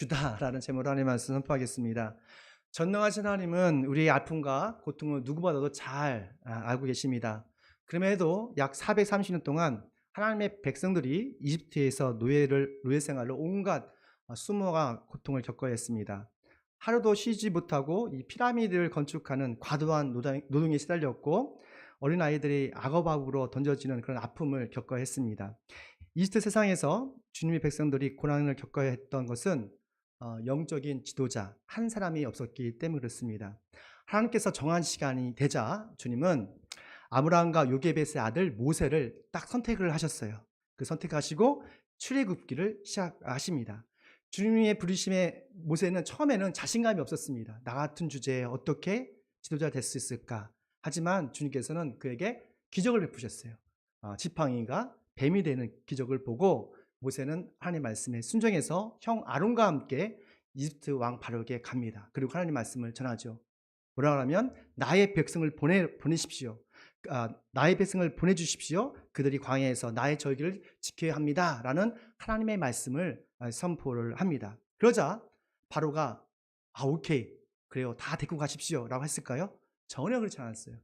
주다라는 제목으로 하나님의 말씀 선포하겠습니다. 전능하신 하나님은 우리의 아픔과 고통을 누구보다도 잘 알고 계십니다. 그럼에도 약 430년 동안 하나님의 백성들이 이집트에서 노예 생활로 온갖 수모와 고통을 겪어야 했습니다. 하루도 쉬지 못하고 이 피라미드를 건축하는 과도한 노동에 시달렸고, 어린아이들이 악어밥으로 던져지는 그런 아픔을 겪어야 했습니다. 이집트 세상에서 주님의 백성들이 고난을 겪어야 했던 것은 영적인 지도자 한 사람이 없었기 때문에 그렇습니다. 하나님께서 정한 시간이 되자 주님은 아브라함과 요게벳의 아들 모세를 딱 선택을 하셨어요. 그 선택하시고 출애굽기를 시작하십니다. 주님의 부르심에 모세는 처음에는 자신감이 없었습니다. 나 같은 주제에 어떻게 지도자 될 수 있을까? 하지만 주님께서는 그에게 기적을 베푸셨어요. 지팡이가 뱀이 되는 기적을 보고 모세는 하나님 말씀에 순종해서 형 아론과 함께 이집트 왕 바로에게 갑니다. 그리고 하나님 말씀을 전하죠. 뭐라 하면 나의 백성을 보내십시오. 나의 백성을 보내주십시오. 그들이 광야에서 나의 절기를 지켜야 합니다. 라는 하나님의 말씀을 선포를 합니다. 그러자 바로가 오케이, 그래요, 다 데리고 가십시오 라고 했을까요? 전혀 그렇지 않았어요.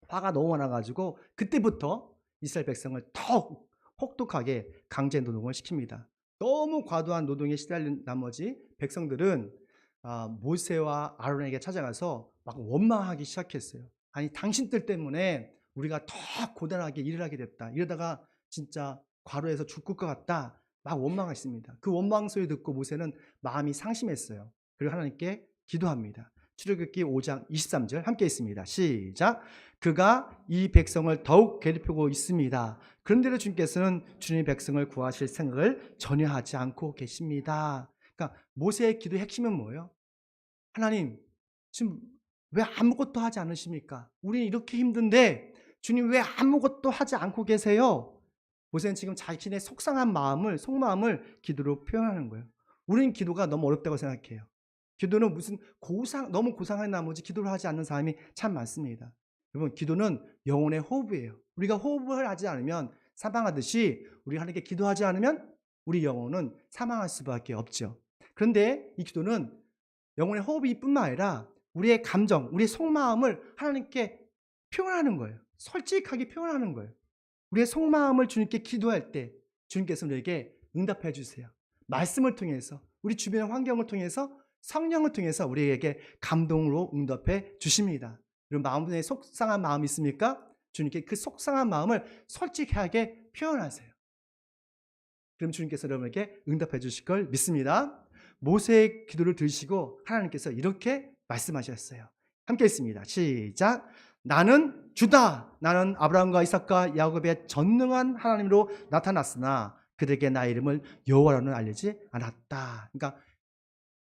화가 너무 많아가지고 그때부터 이스라엘 백성을 더 혹독하게 강제 노동을 시킵니다. 너무 과도한 노동에 시달린 나머지 백성들은 모세와 아론에게 찾아가서 막 원망하기 시작했어요. 아니, 당신들 때문에 우리가 더 고단하게 일을 하게 됐다. 이러다가 진짜 과로해서 죽을 것 같다. 막 원망했습니다. 그 원망 소리 듣고 모세는 마음이 상심했어요. 그리고 하나님께 기도합니다. 출애굽기 5장 23절 함께 있습니다. 시작. 그가 이 백성을 더욱 괴롭히고 있습니다. 그런데도 주님께서는 주님의 백성을 구하실 생각을 전혀 하지 않고 계십니다. 그러니까 모세의 기도의 핵심은 뭐예요? 하나님, 지금 왜 아무것도 하지 않으십니까? 우리 이렇게 힘든데 주님 왜 아무것도 하지 않고 계세요? 모세는 지금 자신의 속상한 마음을, 속마음을 기도로 표현하는 거예요. 우리는 기도가 너무 어렵다고 생각해요. 기도는 너무 고상한 나머지 기도를 하지 않는 사람이 참 많습니다. 여러분, 기도는 영혼의 호흡이에요. 우리가 호흡을 하지 않으면 사망하듯이, 우리 하나님께 기도하지 않으면 우리 영혼은 사망할 수밖에 없죠. 그런데 이 기도는 영혼의 호흡이 뿐만 아니라 우리의 감정, 우리의 속마음을 하나님께 표현하는 거예요. 솔직하게 표현하는 거예요. 우리의 속마음을 주님께 기도할 때 주님께서 우리에게 응답해 주세요. 말씀을 통해서, 우리 주변의 환경을 통해서, 성령을 통해서 우리에게 감동으로 응답해 주십니다. 여러분, 마음에 속상한 마음이 있습니까? 주님께 그 속상한 마음을 솔직하게 표현하세요. 그럼 주님께서 여러분에게 응답해 주실 걸 믿습니다. 모세의 기도를 들으시고 하나님께서 이렇게 말씀하셨어요. 함께 있습니다. 시작. 나는 주다. 나는 아브라함과 이삭과 야곱의 전능한 하나님으로 나타났으나 그들에게 나의 이름을 여호와로는 알리지 않았다. 그러니까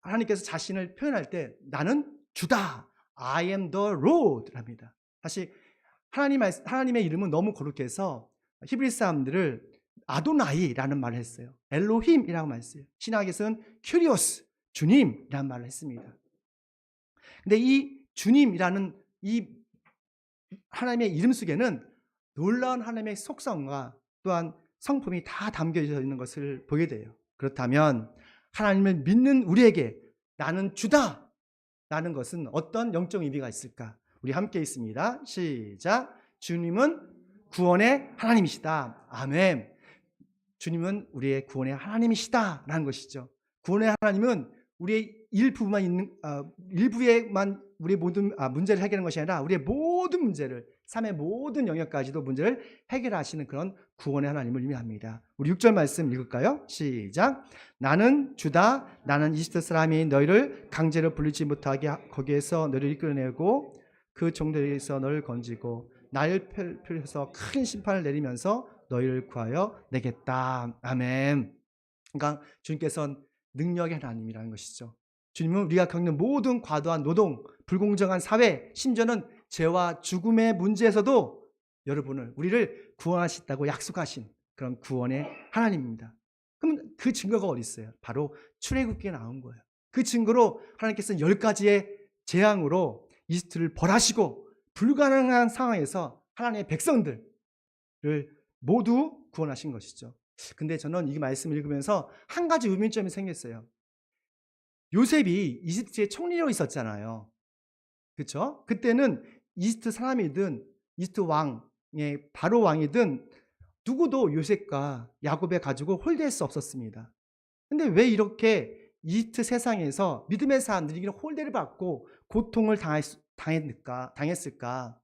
하나님께서 자신을 표현할 때 나는 주다. I am the Lord 합니다. 다시 하나님의 이름은 너무 거룩해서 히브리 사람들을 아도나이라는 말을 했어요. 엘로힘이라고 말했어요. 신학에서는 큐리오스, 주님이라는 말을 했습니다. 근데 이 주님이라는 이 하나님의 이름 속에는 놀라운 하나님의 속성과 또한 성품이 다 담겨져 있는 것을 보게 돼요. 그렇다면 하나님을 믿는 우리에게 나는 주다 라는 것은 어떤 영적 의미가 있을까? 우리 함께 있습니다. 시작. 주님은 구원의 하나님이시다. 아멘. 주님은 우리의 구원의 하나님이시다 라는 것이죠. 구원의 하나님은 우리의 일부에만 우리의 모든 문제를 해결하는 것이 아니라 우리의 모든 문제를, 삶의 모든 영역까지도 문제를 해결하시는 그런 구원의 하나님을 의미합니다. 우리 6절 말씀 읽을까요? 시작. 나는 주다. 나는 이집트 사람이 너희를 강제로 불리지 못하게 거기에서 너희를 이끌어내고 그 종들에서 너를 건지고 나를 펼쳐서 큰 심판을 내리면서 너희를 구하여 내겠다. 아멘. 그러니까 주님께서는 능력의 하나님이라는 것이죠. 주님은 우리가 겪는 모든 과도한 노동, 불공정한 사회, 심지어는 죄와 죽음의 문제에서도 우리를 구원하시다고 약속하신 그런 구원의 하나님입니다. 그럼 그 증거가 어디 있어요? 바로 출애굽기에 나온 거예요. 그 증거로 하나님께서는 10가지의 재앙으로 이집트를 벌하시고 불가능한 상황에서 하나님의 백성들을 모두 구원하신 것이죠. 근데 저는 이 말씀을 읽으면서 한 가지 의문점이 생겼어요. 요셉이 이집트의 총리로 있었잖아요. 그쵸? 그때는 이집트 사람이든 이집트 왕의 바로 왕이든 누구도 요셉과 야곱에 가지고 홀대할 수 없었습니다. 근데 왜 이렇게 이집트 세상에서 믿음의 사람들이 이런 홀대를 받고 고통을 당했을까?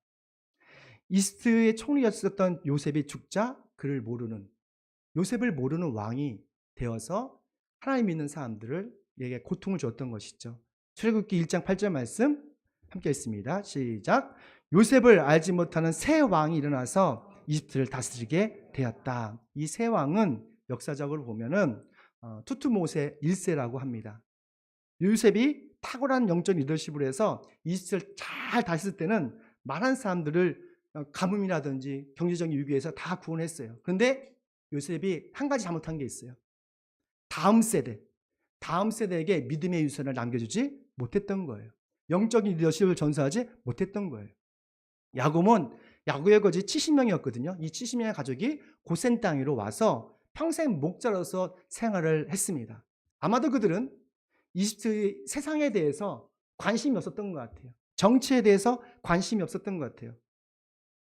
이집트의 총리였었던 요셉이 죽자 그를 모르는, 요셉을 모르는 왕이 되어서 하나님 믿는 사람들에게 고통을 줬던 것이죠. 출애굽기 1장 8절 말씀 함께 읽습니다. 시작. 요셉을 알지 못하는 새 왕이 일어나서 이집트를 다스리게 되었다. 이 새 왕은 역사적으로 보면은 투투모세 1세라고 합니다. 요셉이 탁월한 영적 리더십을 해서 이집트를 잘 다스릴 때는 많은 사람들을 가뭄이라든지 경제적인 위기에서 다 구원했어요. 그런데 요셉이 한 가지 잘못한 게 있어요. 다음 세대에게 믿음의 유산을 남겨주지 못했던 거예요. 영적인 리더십을 전수하지 못했던 거예요. 야곱의 거지 70명이었거든요. 이 70명의 가족이 고센 땅으로 와서 평생 목자로서 생활을 했습니다. 아마도 그들은 이집트 세상에 대해서 관심이 없었던 것 같아요. 정치에 대해서 관심이 없었던 것 같아요.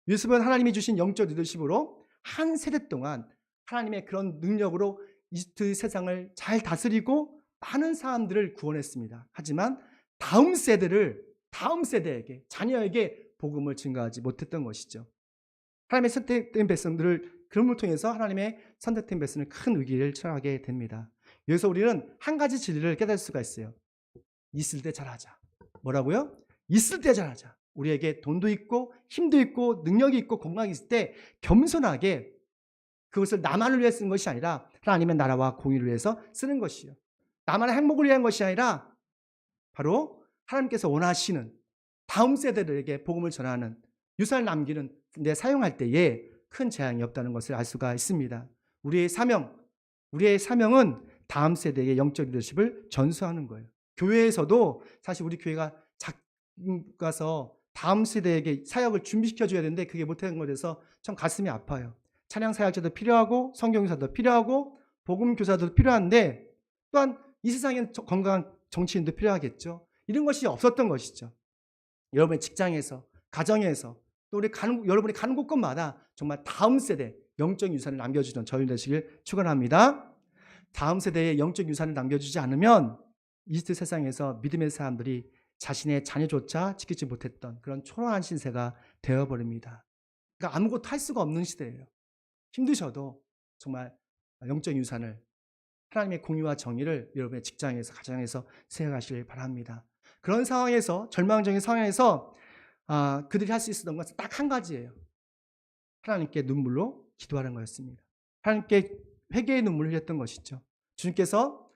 요셉은 하나님이 주신 영적 리더십으로 한 세대 동안 하나님의 그런 능력으로 이집트 세상을 잘 다스리고 많은 사람들을 구원했습니다. 하지만 다음 세대에게, 자녀에게 복음을 증거하지 못했던 것이죠. 하나님의 선택된 백성들을 그럼을 통해서 하나님의 선택된 백성은 큰 위기를 처하게 됩니다. 여기서 우리는 한 가지 진리를 깨달을 수가 있어요. 있을 때 잘하자. 뭐라고요? 있을 때 잘하자. 우리에게 돈도 있고 힘도 있고 능력이 있고 건강이 있을 때 겸손하게 그것을 나만을 위해 쓰는 것이 아니라 하나님의 나라와 공의를 위해서 쓰는 것이요. 나만의 행복을 위한 것이 아니라 바로 하나님께서 원하시는 다음 세대들에게 복음을 전하는 유산을 남기는 데 사용할 때에 큰 재앙이 없다는 것을 알 수가 있습니다. 우리의 사명은 다음 세대의 영적 리더십을 전수하는 거예요. 교회에서도 사실 우리 교회가 가서 다음 세대에게 사역을 준비시켜줘야 되는데 그게 못하는 것에 대해서 참 가슴이 아파요. 찬양 사역자도 필요하고 성경교사도 필요하고 복음 교사도 필요한데 또한 이 세상엔 건강한 정치인도 필요하겠죠. 이런 것이 없었던 것이죠. 여러분의 직장에서, 가정에서 또 여러분이 가는 곳곳마다 정말 다음 세대 영적 유산을 남겨주는 저희 되시길 축원합니다. 다음 세대에 영적 유산을 남겨주지 않으면 이집트 세상에서 믿음의 사람들이 자신의 자녀조차 지키지 못했던 그런 초라한 신세가 되어버립니다. 그러니까 아무것도 할 수가 없는 시대예요. 힘드셔도 정말 영적 유산을, 하나님의 공의와 정의를 여러분의 직장에서, 가정에서 생각하시길 바랍니다. 그런 상황에서, 절망적인 상황에서 그들이 할 수 있었던 것은 딱 한 가지예요. 하나님께 눈물로 기도하는 거였습니다. 하나님께 회개의 눈물을 흘렸던 것이죠. 주님께서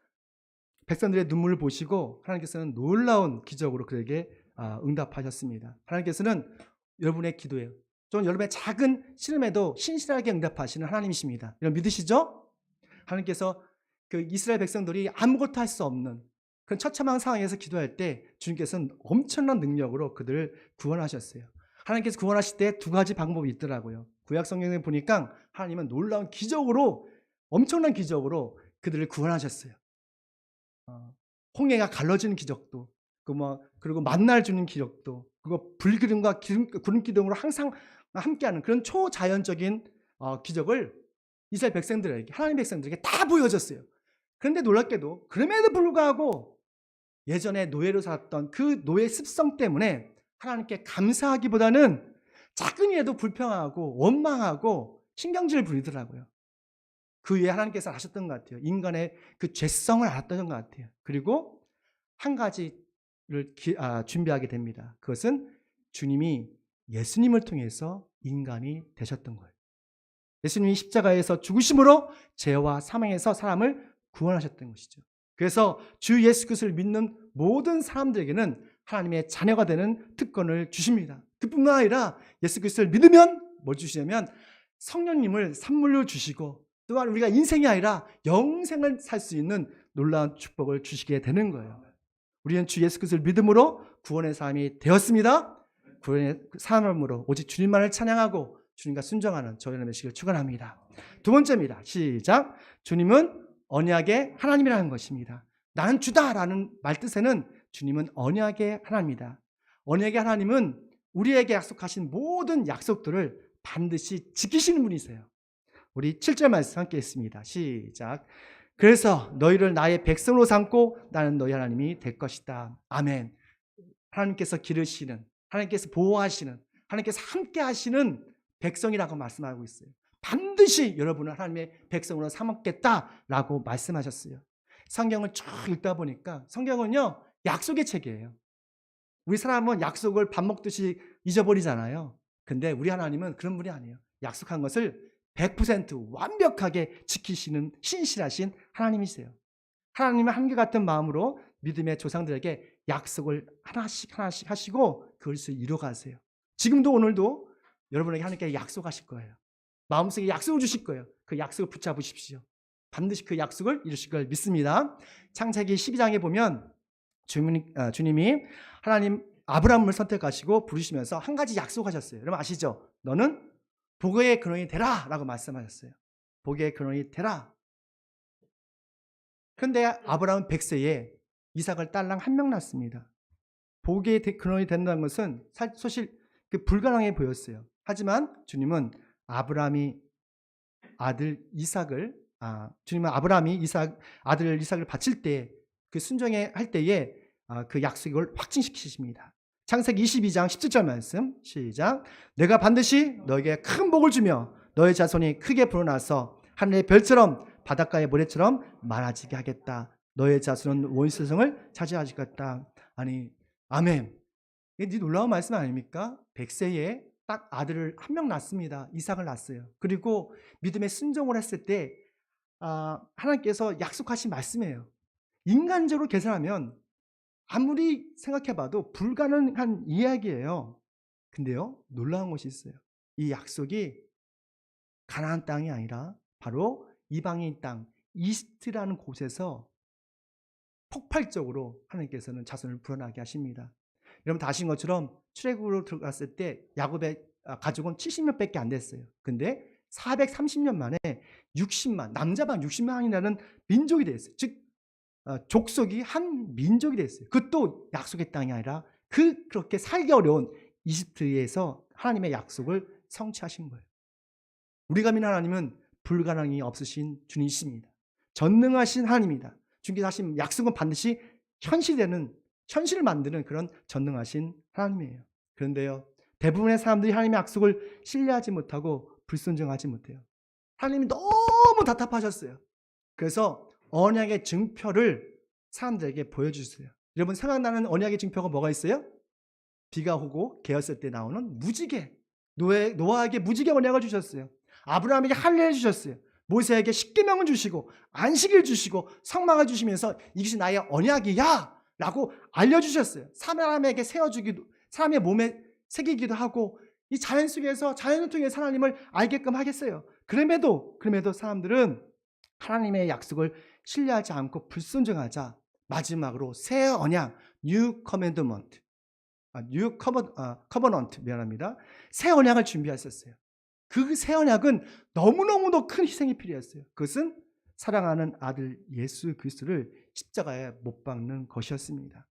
백성들의 눈물을 보시고 하나님께서는 놀라운 기적으로 그에게 응답하셨습니다. 하나님께서는 여러분의 기도에, 좀 여러분의 작은 시름에도 신실하게 응답하시는 하나님이십니다. 여러분 믿으시죠? 하나님께서 그 이스라엘 백성들이 아무것도 할 수 없는 그런 처참한 상황에서 기도할 때 주님께서는 엄청난 능력으로 그들을 구원하셨어요. 하나님께서 구원하실 때 두 가지 방법이 있더라고요. 구약 성경에 보니까 하나님은 놀라운 기적으로, 엄청난 기적으로 그들을 구원하셨어요. 홍해가 갈라지는 기적도, 그리고 만나를 주는 기적도, 그리고 불기둥과 구름 기둥으로 항상 함께하는 그런 초자연적인 기적을 이스라엘 백성들에게, 하나님 백성들에게 다 보여줬어요. 그런데 놀랍게도 그럼에도 불구하고 예전에 노예로 살았던 그 노예 습성 때문에 하나님께 감사하기보다는 작은 일에도 불평하고 원망하고 신경질을 부리더라고요. 그 위에 하나님께서 아셨던 것 같아요. 인간의 그 죄성을 알았던 것 같아요. 그리고 한 가지를 준비하게 됩니다. 그것은 주님이 예수님을 통해서 인간이 되셨던 거예요. 예수님이 십자가에서 죽으심으로 죄와 사망에서 사람을 구원하셨던 것이죠. 그래서 주 예수 그리스도를 믿는 모든 사람들에게는 하나님의 자녀가 되는 특권을 주십니다. 그뿐만 아니라 예수 그리스도를 믿으면 뭘 주시냐면 성령님을 선물로 주시고 또한 우리가 인생이 아니라 영생을 살 수 있는 놀라운 축복을 주시게 되는 거예요. 우리는 주 예수 그리스도를 믿음으로 구원의 사람이 되었습니다. 구원의 사람으로 오직 주님만을 찬양하고 주님과 순종하는 저희 되시길 축원합니다. 두 번째입니다. 시작. 주님은 언약의 하나님이라는 것입니다. 나는 주다라는 말뜻에는 주님은 언약의 하나님이다. 언약의 하나님은 우리에게 약속하신 모든 약속들을 반드시 지키시는 분이세요. 우리 7절 말씀 함께 했습니다. 시작. 그래서 너희를 나의 백성으로 삼고 나는 너희 하나님이 될 것이다. 아멘. 하나님께서 기르시는, 하나님께서 보호하시는, 하나님께서 함께 하시는 백성이라고 말씀하고 있어요. 반드시 여러분을 하나님의 백성으로 삼겠다라고 말씀하셨어요. 성경을 쭉 읽다 보니까 성경은요, 약속의 책이에요. 우리 사람은 약속을 밥 먹듯이 잊어버리잖아요. 근데 우리 하나님은 그런 분이 아니에요. 약속한 것을 100% 완벽하게 지키시는 신실하신 하나님이세요. 하나님은 한결같은 마음으로 믿음의 조상들에게 약속을 하나씩 하시고 그것을 이루어가세요. 지금도 오늘도 여러분에게 하나님께 약속하실 거예요. 마음속에 약속을 주실 거예요. 그 약속을 붙잡으십시오. 반드시 그 약속을 이루실 걸 믿습니다. 창세기 12장에 보면 주님이 하나님 아브라함을 선택하시고 부르시면서 한 가지 약속하셨어요. 여러분 아시죠? 너는 복의 근원이 되라 라고 말씀하셨어요. 복의 근원이 되라. 그런데 아브라함은 100세에 이삭을 딸랑 한 명 낳습니다. 복의 근원이 된다는 것은 사실 불가능해 보였어요. 하지만 주님은 아브라함이 아브라함이 아들 이삭을 바칠 때 그 순종에 할 때에 그 약속을 확증시키십니다. 창세기 22장 17절 말씀 시작. 내가 반드시 너에게 큰 복을 주며 너의 자손이 크게 불어나서 하늘의 별처럼 바닷가의 모래처럼 많아지게 하겠다. 너의 자손은 온 세상을 차지하시겠다. 아니 아멘. 이게 놀라운 말씀 아닙니까? 100세에 딱 아들을 한 명 낳습니다. 이삭을 낳았어요. 그리고 믿음의 순종을 했을 때 하나님께서 약속하신 말씀이에요. 인간적으로 계산하면 아무리 생각해봐도 불가능한 이야기예요. 근데요, 놀라운 것이 있어요. 이 약속이 가나안 땅이 아니라 바로 이방인 땅 이집트라는 곳에서 폭발적으로 하나님께서는 자손을 불어나게 하십니다. 여러분 다 아신 것처럼 출애굽으로 들어갔을 때 야곱의 가족은 70명밖에 안 됐어요. 근데 430년 만에 60만, 남자만 60만이라는 민족이 됐어요. 즉 족속이 한 민족이 됐어요. 그것도 약속의 땅이 아니라 그렇게 살기 어려운 이집트에서 하나님의 약속을 성취하신 거예요. 우리가 믿는 하나님은 불가능이 없으신 주님이십니다. 전능하신 하나님입니다. 주님께서 하신 약속은 반드시 현실을 만드는 그런 전능하신 하나님이에요. 그런데요, 대부분의 사람들이 하나님의 약속을 신뢰하지 못하고 불순종하지 못해요. 하나님이 너무 답답하셨어요. 그래서 언약의 증표를 사람들에게 보여주세요. 여러분 생각나는 언약의 증표가 뭐가 있어요? 비가 오고 개었을 때 나오는 무지개. 노아에게 무지개 언약을 주셨어요. 아브라함에게 할례를 주셨어요. 모세에게 십계명을 주시고 안식일 주시고 성막을 주시면서 이것이 나의 언약이야 라고 알려주셨어요. 사람에게 세워주기도, 사람의 몸에 새기기도 하고 이 자연 속에서 자연을 통해서 하나님을 알게끔 하겠어요. 그럼에도 사람들은 하나님의 약속을 신뢰하지 않고 불순종하자 마지막으로 새 언약 New Covenant 미안합니다. 새 언약을 준비하셨어요. 그 새 언약은 너무너무도 큰 희생이 필요했어요. 그것은 사랑하는 아들 예수 그리스도를 십자가에 못 박는 것이었습니다.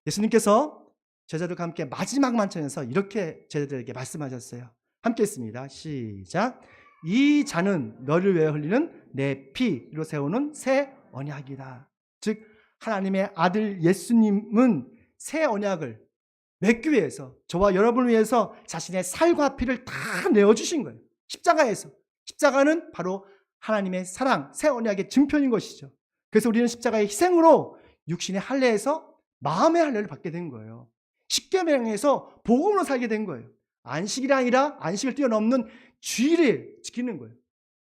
예수님께서 제자들과 함께 마지막 만찬에서 이렇게 제자들에게 말씀하셨어요. 함께 했습니다. 시작. 이 잔은 너를 위해 흘리는 내 피로 세우는 새 언약이다. 즉 하나님의 아들 예수님은 새 언약을 맺기 위해서 저와 여러분을 위해서 자신의 살과 피를 다 내어주신 거예요. 십자가에서. 십자가는 바로 하나님의 사랑, 새 언약의 증표인 것이죠. 그래서 우리는 십자가의 희생으로 육신의 할례에서 마음의 할례를 받게 된 거예요. 십계명에서 복음으로 살게 된 거예요. 안식일이 아니라 안식을 뛰어넘는 주일을 지키는 거예요.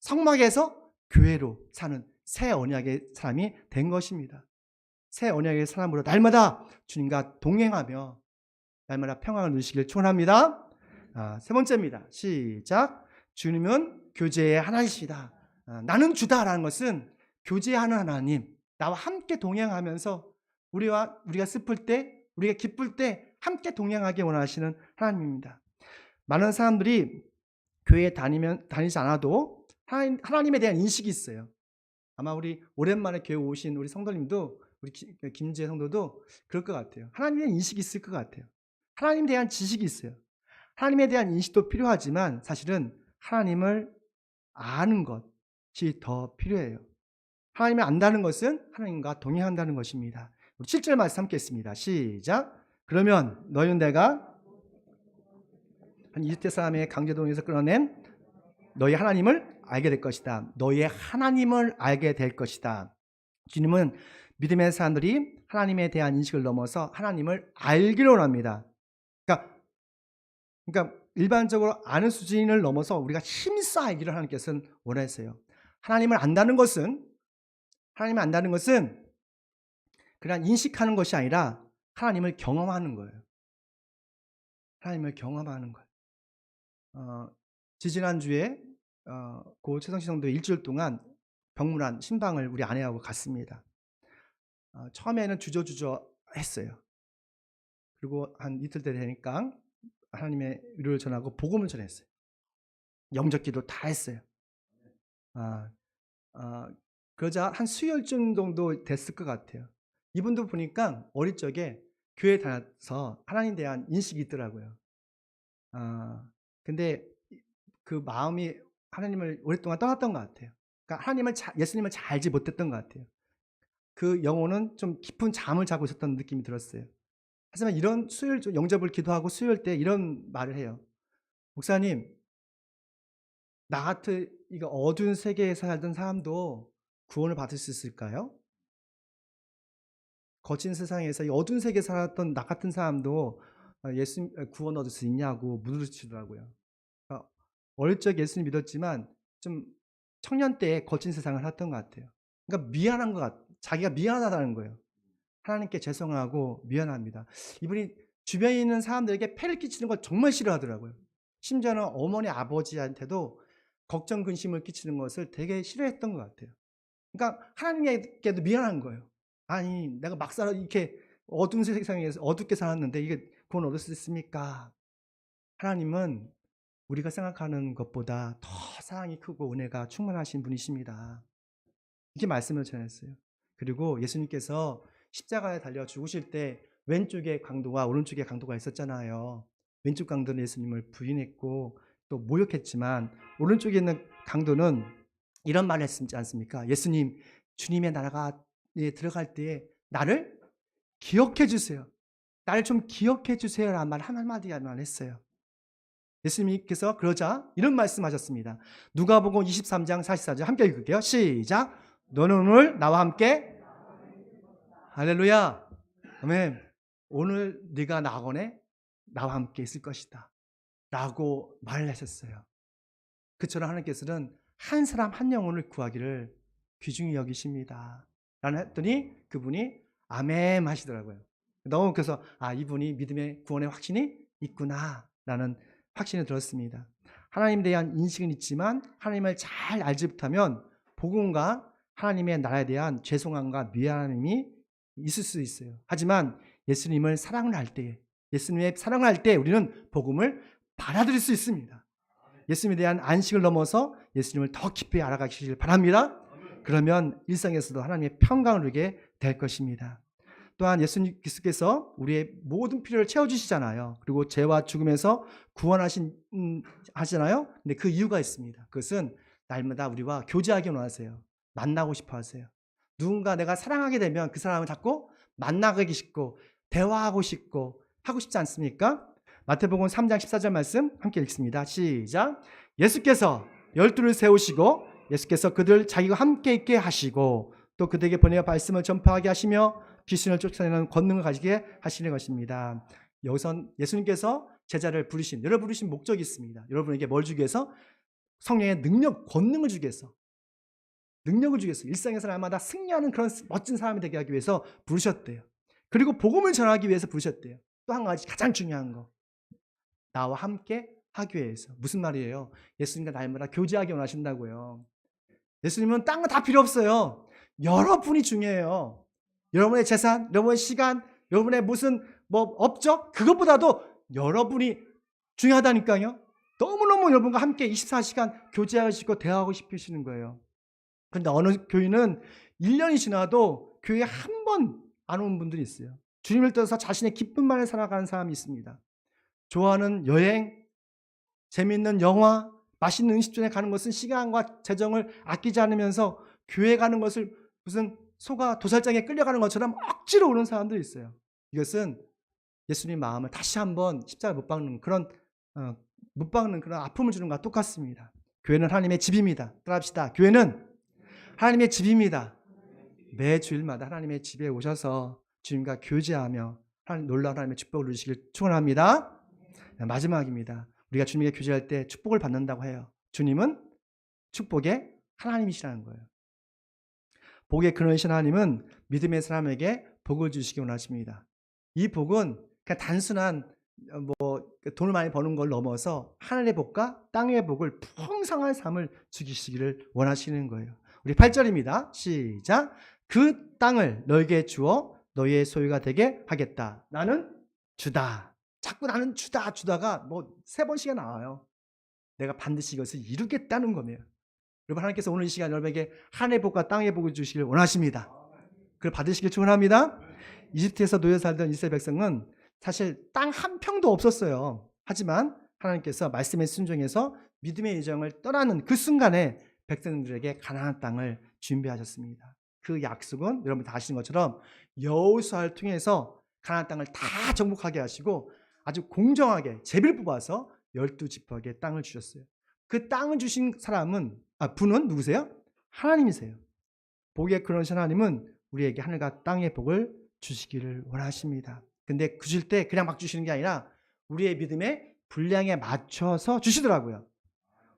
성막에서 교회로 사는 새 언약의 사람이 된 것입니다. 새 언약의 사람으로 날마다 주님과 동행하며 날마다 평안을 누리시길 축원합니다. 세 번째입니다. 시작. 주님은 교제의 하나이시다. 나는 주다라는 것은 교제하는 하나님, 나와 함께 동행하면서 우리가 슬플 때, 우리가 기쁠 때 함께 동행하기 원하시는 하나님입니다. 많은 사람들이 교회에 다니지 않아도 하나님에 대한 인식이 있어요. 아마 우리 오랜만에 교회 오신 우리 성도님도 우리 김재 성도도 그럴 것 같아요. 하나님에 대한 인식이 있을 것 같아요. 하나님에 대한 지식이 있어요. 하나님에 대한 인식도 필요하지만 사실은 하나님을 아는 것이 더 필요해요. 하나님을 안다는 것은 하나님과 동행한다는 것입니다. 우리 7절 말씀 함께 했습니다. 시작. 그러면 너희는 내가 한 이집트 사람의 강제동에서 끌어낸 너희 하나님을 알게 될 것이다. 너희의 하나님을 알게 될 것이다. 주님은 믿음의 사람들이 하나님에 대한 인식을 넘어서 하나님을 알기로 원합니다. 그러니까 일반적으로 아는 수준을 넘어서 우리가 힘써 알기를 하나님께서는 원하세요. 하나님을 안다는 것은 그냥 인식하는 것이 아니라 하나님을 경험하는 거예요. 하나님을 경험하는 거예요. 지지난주에 고 최성시 성도 일주일 동안 병문안 신방을 우리 아내하고 갔습니다. 처음에는 주저주저 했어요. 그리고 한 이틀 되니까 하나님의 위로를 전하고 복음을 전했어요. 영접기도 다 했어요. 그러자 한 수요일쯤 정도 됐을 것 같아요. 이분도 보니까 어릴 적에 교회 다녀서 하나님에 대한 인식이 있더라고요. 근데 그 마음이 하나님을 오랫동안 떠났던 것 같아요. 그러니까 예수님을 잘 알지 못했던 것 같아요. 그 영혼은 좀 깊은 잠을 자고 있었던 느낌이 들었어요. 하지만 이런 수요일 영접을 기도하고 수요일 때 이런 말을 해요. 목사님, 나 같은 이거 어두운 세계에 살던 사람도 구원을 받을 수 있을까요? 거친 세상에서 이 어두운 세계에 살았던 나 같은 사람도 예수 구원 얻을 수 있냐고 물으시더라고요. 어릴 적 예수님 믿었지만 좀 청년 때 거친 세상을 살았던 것 같아요. 그러니까 미안한 것 같아요. 자기가 미안하다는 거예요. 하나님께 죄송하고 미안합니다. 이분이 주변에 있는 사람들에게 폐를 끼치는 걸 정말 싫어하더라고요. 심지어는 어머니 아버지한테도 걱정 근심을 끼치는 것을 되게 싫어했던 것 같아요. 그러니까 하나님께도 미안한 거예요. 아니 내가 막 살아 이렇게 어두운 세상에서 어둡게 살았는데 이게 구원 얻을 수 있습니까? 하나님은 우리가 생각하는 것보다 더 사랑이 크고 은혜가 충만하신 분이십니다. 이렇게 말씀을 전했어요. 그리고 예수님께서 십자가에 달려 죽으실 때 왼쪽에 강도와 오른쪽에 강도가 있었잖아요. 왼쪽 강도는 예수님을 부인했고 또 모욕했지만 오른쪽에 있는 강도는 이런 말을 했지 않습니까? 예수님, 주님의 나라가 들어갈 때에 나를 기억해 주세요. 나를 좀 기억해 주세요라는 말 한마디만 했어요. 예수님께서 그러자 이런 말씀하셨습니다. 누가복음 23장 44절 함께 읽을게요. 시작. 너는 오늘 나와 함께 할렐루야. 아멘. 오늘 네가 낙원에 나와 함께 있을 것이다 라고 말을 하셨어요. 그처럼 하나님께서는 한 사람 한 영혼을 구하기를 귀중히 여기십니다 라는 했더니 그분이 아멘 하시더라고요. 너무 그래서 이분이 믿음의 구원의 확신이 있구나 라는 확신이 들었습니다. 하나님에 대한 인식은 있지만 하나님을 잘 알지 못하면 복음과 하나님의 나라에 대한 죄송함과 미안함이 있을 수 있어요. 하지만 예수님을 사랑을 할 때, 예수님의 사랑을 할 때 우리는 복음을 받아들일 수 있습니다. 예수님에 대한 안식을 넘어서 예수님을 더 깊이 알아가시길 바랍니다. 그러면 일상에서도 하나님의 평강을 누리게 될 것입니다. 또한 예수님께서 우리의 모든 필요를 채워주시잖아요. 그리고 죄와 죽음에서 하시잖아요. 근데 그 이유가 있습니다. 그것은 날마다 우리와 교제하기 원하세요. 만나고 싶어 하세요. 누군가 내가 사랑하게 되면 그 사람을 자꾸 만나기 싶고 대화하고 싶고 하고 싶지 않습니까? 마태복음 3장 14절 말씀 함께 읽습니다. 시작. 예수께서 12를 세우시고 예수께서 그들 자기와 함께 있게 하시고 또 그들에게 보내어 말씀을 전파하게 하시며 귀신을 쫓아내는 권능을 가지게 하시는 것입니다. 여기선 예수님께서 제자를 부르신 목적이 있습니다. 여러분에게 뭘 주기 위해서? 성령의 능력, 권능을 주기 위해서. 능력을 주기 위해서 일상에서 날마다 승리하는 그런 멋진 사람이 되게 하기 위해서 부르셨대요. 그리고 복음을 전하기 위해서 부르셨대요. 또 한 가지 가장 중요한 거. 나와 함께 하기 위해서. 무슨 말이에요? 예수님과 날마다 교제하기 원하신다고요. 예수님은 딴 거 다 필요 없어요. 여러분이 중요해요. 여러분의 재산, 여러분의 시간, 여러분의 무슨 업적 그것보다도 여러분이 중요하다니까요. 너무너무 여러분과 함께 24시간 교제하시고 대화하고 싶으시는 거예요. 그런데 어느 교인은 1년이 지나도 교회에 한 번 안 오는 분들이 있어요. 주님을 떠나서 자신의 기쁨만을 살아가는 사람이 있습니다. 좋아하는 여행, 재미있는 영화, 맛있는 음식점에 가는 것은 시간과 재정을 아끼지 않으면서 교회 가는 것을 무슨 소가 도살장에 끌려가는 것처럼 억지로 오는 사람들이 있어요. 이것은 예수님 마음을 다시 한번 십자가에 못 박는 그런 아픔을 주는 것과 똑같습니다. 교회는 하나님의 집입니다. 따라합시다. 교회는 하나님의 집입니다. 매 주일마다 하나님의 집에 오셔서 주님과 교제하며 놀라운 하나님의 축복을 누리시길 축원합니다. 마지막입니다. 우리가 주님에게 교제할 때 축복을 받는다고 해요. 주님은 축복의 하나님이시라는 거예요. 복의 근원이신 하나님은 믿음의 사람에게 복을 주시기 원하십니다. 이 복은 그냥 단순한 돈을 많이 버는 걸 넘어서 하늘의 복과 땅의 복을 풍성한 삶을 주시기를 원하시는 거예요. 우리 8절입니다. 시작. 그 땅을 너에게 주어 너희의 소유가 되게 하겠다. 나는 주다. 자꾸 나는 주다가 3번씩이나 나와요. 내가 반드시 이것을 이루겠다는 거예요. 여러분, 하나님께서 오늘 이 시간 여러분에게 하늘의 복과 땅의 복을 주시길 원하십니다. 그걸 받으시길 축원합니다. 이집트에서 노예 살던 이스라엘 백성은 사실 땅 한 평도 없었어요. 하지만 하나님께서 말씀에 순종해서 믿음의 여정을 떠나는 그 순간에 백성들에게 가나안 땅을 준비하셨습니다. 그 약속은 여러분 다 아시는 것처럼 여호수아를 통해서 가나안 땅을 다 정복하게 하시고 아주 공정하게 제비를 뽑아서 12지파에게 땅을 주셨어요. 그 땅을 주신 분은 누구세요? 하나님이세요. 복의 근원이신 하나님은 우리에게 하늘과 땅의 복을 주시기를 원하십니다. 근데 주실 때 그냥 막 주시는 게 아니라 우리의 믿음의 분량에 맞춰서 주시더라고요.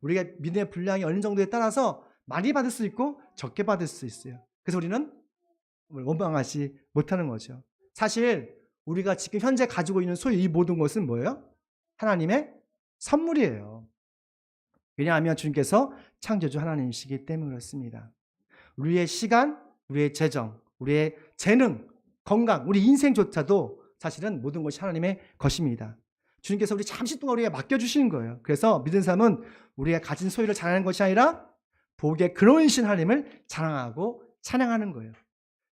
우리가 믿음의 분량이 어느 정도에 따라서 많이 받을 수 있고 적게 받을 수 있어요. 그래서 우리는 원망하지 못하는 거죠. 사실 우리가 지금 현재 가지고 있는 소유 이 모든 것은 뭐예요? 하나님의 선물이에요. 왜냐하면 주님께서 창조주 하나님이시기 때문에 그렇습니다. 우리의 시간, 우리의 재정, 우리의 재능, 건강, 우리 인생조차도 사실은 모든 것이 하나님의 것입니다. 주님께서 우리 잠시 동안 우리에게 맡겨주시는 거예요. 그래서 믿은 사람은 우리가 가진 소유를 자랑하는 것이 아니라 복의 근원이신 하나님을 자랑하고 찬양하는 거예요.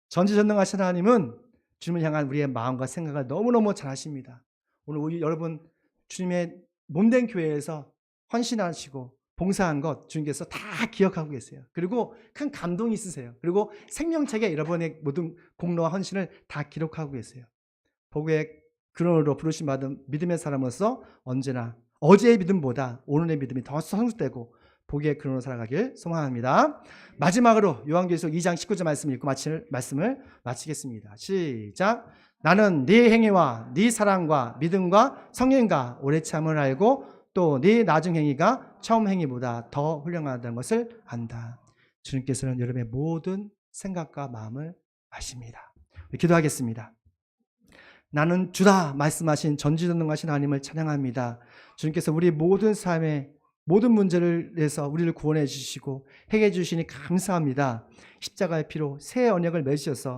전지전능하신 하나님은 주님을 향한 우리의 마음과 생각을 너무너무 잘 아십니다. 오늘 우리 여러분 주님의 몸된 교회에서 헌신하시고 봉사한 것 주님께서 다 기억하고 계세요. 그리고 큰 감동이 있으세요. 그리고 생명책에 여러분의 모든 공로와 헌신을 다 기록하고 계세요. 복의 근원으로 부르심 받은 믿음의 사람으로서 언제나 어제의 믿음보다 오늘의 믿음이 더 성숙되고 복의 근원으로 살아가길 소망합니다. 마지막으로 요한계시록 2장 19절 말씀을 읽고 말씀을 마치겠습니다. 시작. 나는 네 행위와 네 사랑과 믿음과 성령과 오래 참을 알고 또 네 나중 행위가 처음 행위보다 더 훌륭하다는 것을 안다. 주님께서는 여러분의 모든 생각과 마음을 아십니다. 기도하겠습니다. 나는 주다 말씀하신 전지전능하신 하나님을 찬양합니다. 주님께서 우리 모든 삶의 모든 문제를 내서 우리를 구원해 주시고 해결해 주시니 감사합니다. 십자가의 피로 새 언약을 맺으셔서